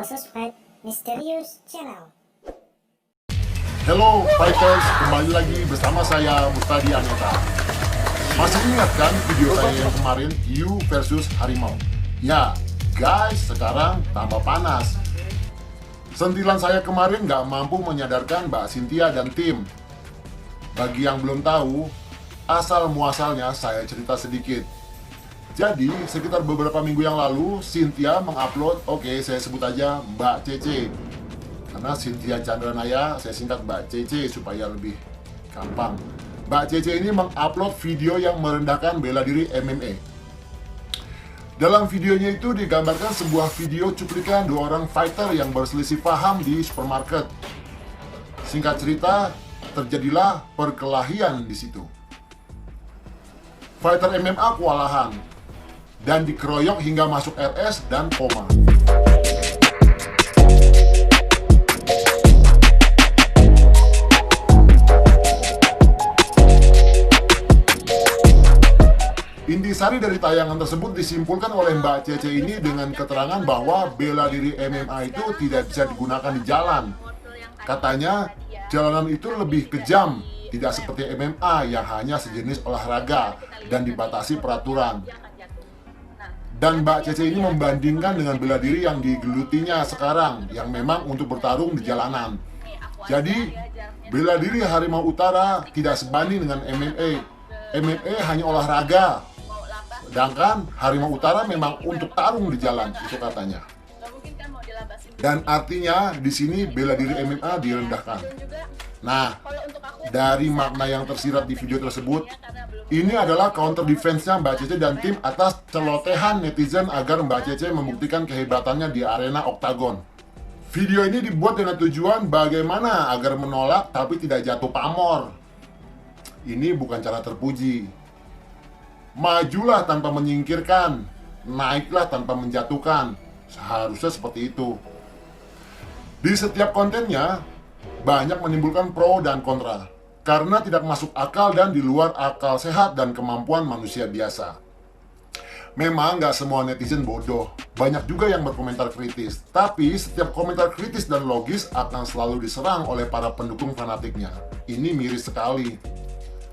sosmed Misterius Channel. Hello fighters, kembali lagi bersama saya Mustadi Aneta. Masih ingat kan video saya yang kemarin, Hiu versus Harimau? Ya guys, sekarang tambah panas. Sentilan saya kemarin nggak mampu menyadarkan Mbak Cynthia dan tim. Bagi yang belum tahu, asal muasalnya saya cerita sedikit. Jadi, sekitar beberapa minggu yang lalu, Cynthia mengupload, oke saya sebut aja Mbak Cece. Karena Cynthia Chandranaya, saya singkat Mbak Cece supaya lebih gampang. Mbak Cece ini mengupload video yang merendahkan bela diri MMA. Dalam videonya itu digambarkan sebuah video cuplikan dua orang fighter yang berselisih paham di supermarket. Singkat cerita, terjadilah perkelahian di situ. Fighter MMA kewalahan dan dikeroyok hingga masuk RS dan koma. Intisari dari tayangan tersebut disimpulkan oleh Mbak Cece ini dengan keterangan bahwa bela diri MMA itu tidak bisa digunakan di jalan. Katanya, jalanan itu lebih kejam, tidak seperti MMA yang hanya sejenis olahraga dan dibatasi peraturan. Dan Mbak Cece ini membandingkan dengan bela diri yang digelutinya sekarang, yang memang untuk bertarung di jalanan. Jadi, bela diri Harimau Utara tidak sebanding dengan MMA. MMA hanya olahraga, sedangkan Harimau Utara memang untuk tarung di jalan, itu katanya. Dan artinya di sini bela diri MMA direndahkan. Nah, dari makna yang tersirat di video tersebut, ini adalah counter defense-nya Mbak Cece dan tim atas celotehan netizen agar Mbak Cece membuktikan kehebatannya di arena oktagon. Video ini dibuat dengan tujuan bagaimana agar menolak tapi tidak jatuh pamor. Ini bukan cara terpuji. Majulah tanpa menyingkirkan, naiklah tanpa menjatuhkan. Seharusnya seperti itu. Di setiap kontennya, banyak menimbulkan pro dan kontra. Karena tidak masuk akal dan di luar akal sehat dan kemampuan manusia biasa. Memang nggak semua netizen bodoh. Banyak juga yang berkomentar kritis. Tapi setiap komentar kritis dan logis akan selalu diserang oleh para pendukung fanatiknya. Ini miris sekali.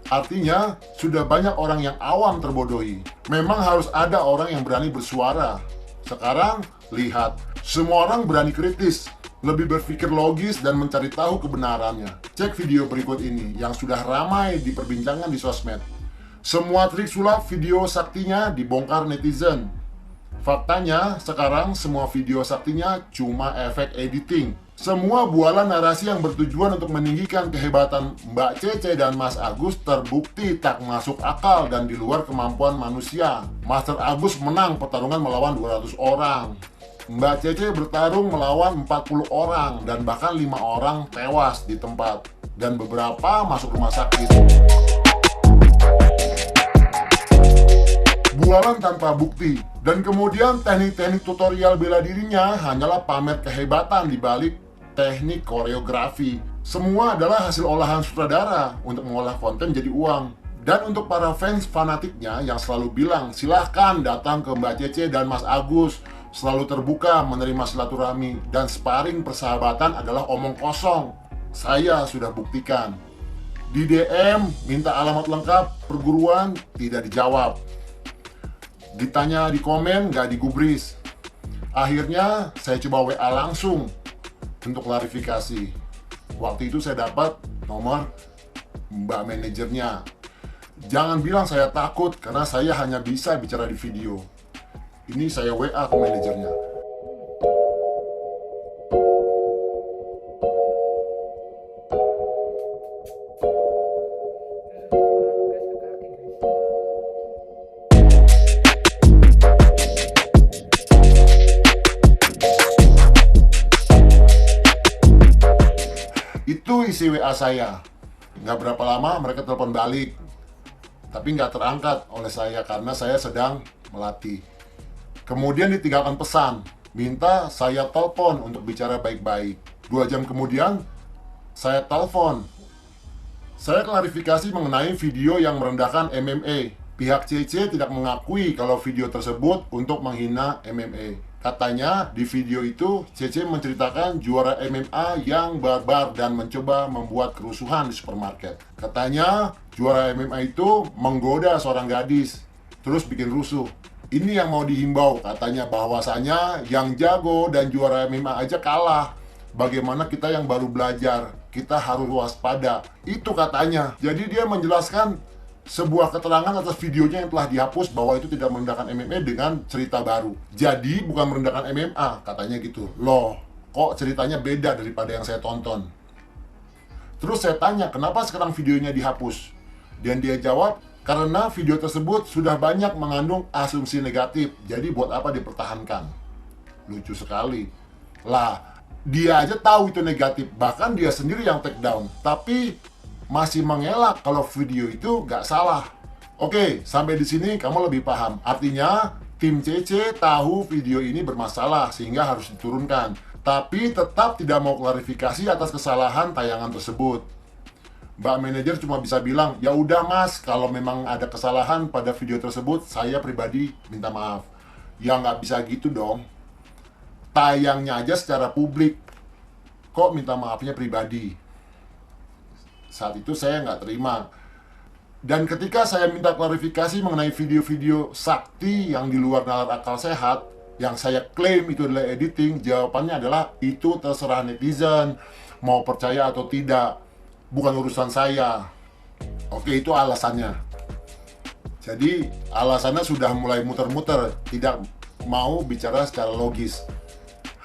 Artinya, sudah banyak orang yang awam terbodohi. Memang harus ada orang yang berani bersuara. Sekarang, lihat. Semua orang berani kritis, lebih berpikir logis dan mencari tahu kebenarannya. Cek video berikut ini yang sudah ramai diperbincangkan di sosmed. Semua trik sulap video saktinya dibongkar netizen. Faktanya, sekarang semua video saktinya cuma efek editing. Semua bualan narasi yang bertujuan untuk meninggikan kehebatan Mbak Cece dan Mas Agus terbukti tak masuk akal dan di luar kemampuan manusia. Master Agus menang pertarungan melawan 200 orang. Mbak Cece bertarung melawan 40 orang dan bahkan 5 orang tewas di tempat. Dan beberapa masuk rumah sakit. Bualan tanpa bukti. Dan kemudian teknik-teknik tutorial bela dirinya hanyalah pamer kehebatan di balik teknik koreografi. Semua adalah hasil olahan sutradara untuk mengolah konten jadi uang. Dan untuk para fans fanatiknya yang selalu bilang, silahkan datang ke Mbak Cece dan Mas Agus, selalu terbuka menerima silaturahmi, dan sparring persahabatan adalah omong kosong. Saya sudah buktikan. Di DM, minta alamat lengkap, perguruan, tidak dijawab. Ditanya di komen, nggak digubris. Akhirnya, saya coba WA langsung untuk klarifikasi. Waktu itu saya dapat nomor Mbak manajernya. Jangan bilang saya takut, karena saya hanya bisa bicara di video. Ini saya WA ke manajernya. Itu isi WA saya. Nggak berapa lama mereka telepon balik. Tapi nggak terangkat oleh saya karena saya sedang melatih. Kemudian ditinggalkan pesan, minta saya telepon untuk bicara baik-baik. 2 jam kemudian, saya telepon. Saya klarifikasi mengenai video yang merendahkan MMA. Pihak CC tidak mengakui kalau video tersebut untuk menghina MMA. Katanya di video itu CC menceritakan juara MMA yang barbar dan mencoba membuat kerusuhan di supermarket. Katanya juara MMA itu menggoda seorang gadis, terus bikin rusuh. Ini yang mau dihimbau, katanya bahwasanya yang jago dan juara MMA aja kalah. Bagaimana kita yang baru belajar, kita harus waspada. Itu katanya. Jadi dia menjelaskan sebuah keterangan atas videonya yang telah dihapus bahwa itu tidak merendahkan MMA dengan cerita baru. Jadi bukan merendahkan MMA, katanya gitu. Loh, kok ceritanya beda daripada yang saya tonton? Terus saya tanya, kenapa sekarang videonya dihapus? Dan dia jawab, karena video tersebut sudah banyak mengandung asumsi negatif, jadi buat apa dipertahankan? Lucu sekali. Lah, dia aja tahu itu negatif, bahkan dia sendiri yang take down. Tapi masih mengelak kalau video itu nggak salah. Oke, sampai di sini kamu lebih paham. Artinya, tim CC tahu video ini bermasalah sehingga harus diturunkan. Tapi tetap tidak mau klarifikasi atas kesalahan tayangan tersebut. Mbak manajer cuma bisa bilang, ya udah mas, kalau memang ada kesalahan pada video tersebut, saya pribadi minta maaf. Ya nggak bisa gitu dong. Tayangnya aja secara publik. Kok minta maafnya pribadi? Saat itu saya nggak terima. Dan ketika saya minta klarifikasi mengenai video-video sakti yang di luar nalar akal sehat, yang saya klaim itu adalah editing, jawabannya adalah itu terserah netizen, mau percaya atau tidak, bukan urusan saya. Oke, itu alasannya. Jadi alasannya sudah mulai muter-muter, tidak mau bicara secara logis,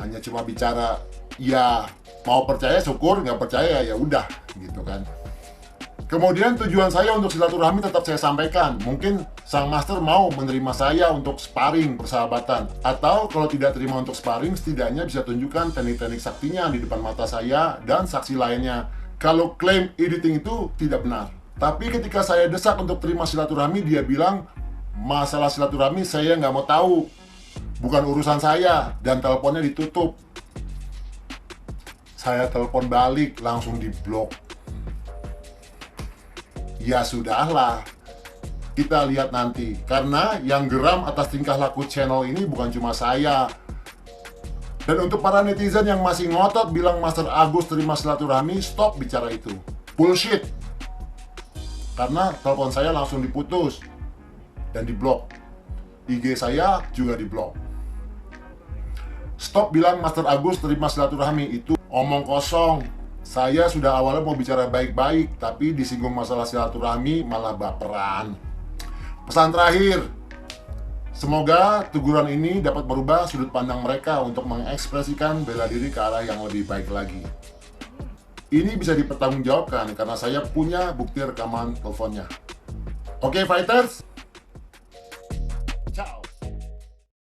hanya cuma bicara ya mau percaya syukur, nggak percaya ya udah gitu kan. Kemudian tujuan saya untuk silaturahmi tetap saya sampaikan. Mungkin sang master mau menerima saya untuk sparring persahabatan. Atau kalau tidak terima untuk sparring, setidaknya bisa tunjukkan teknik-teknik saktinya di depan mata saya dan saksi lainnya. Kalau klaim editing itu tidak benar. Tapi ketika saya desak untuk terima silaturahmi, dia bilang, masalah silaturahmi saya nggak mau tahu. Bukan urusan saya. Dan teleponnya ditutup. Saya telepon balik, langsung diblok. Ya sudahlah, kita lihat nanti. Karena yang geram atas tingkah laku channel ini bukan cuma saya. Dan untuk para netizen yang masih ngotot bilang Master Agus terima silaturahmi, stop bicara itu. Bullshit. Karena telepon saya langsung diputus dan diblok. IG saya juga diblok. Stop bilang Master Agus terima silaturahmi, itu omong kosong. Saya sudah awalnya mau bicara baik-baik, tapi disinggung masalah silaturahmi malah baperan. Pesan terakhir, semoga teguran ini dapat merubah sudut pandang mereka untuk mengekspresikan bela diri ke arah yang lebih baik lagi. Ini bisa dipertanggungjawabkan karena saya punya bukti rekaman teleponnya. Oke, fighters,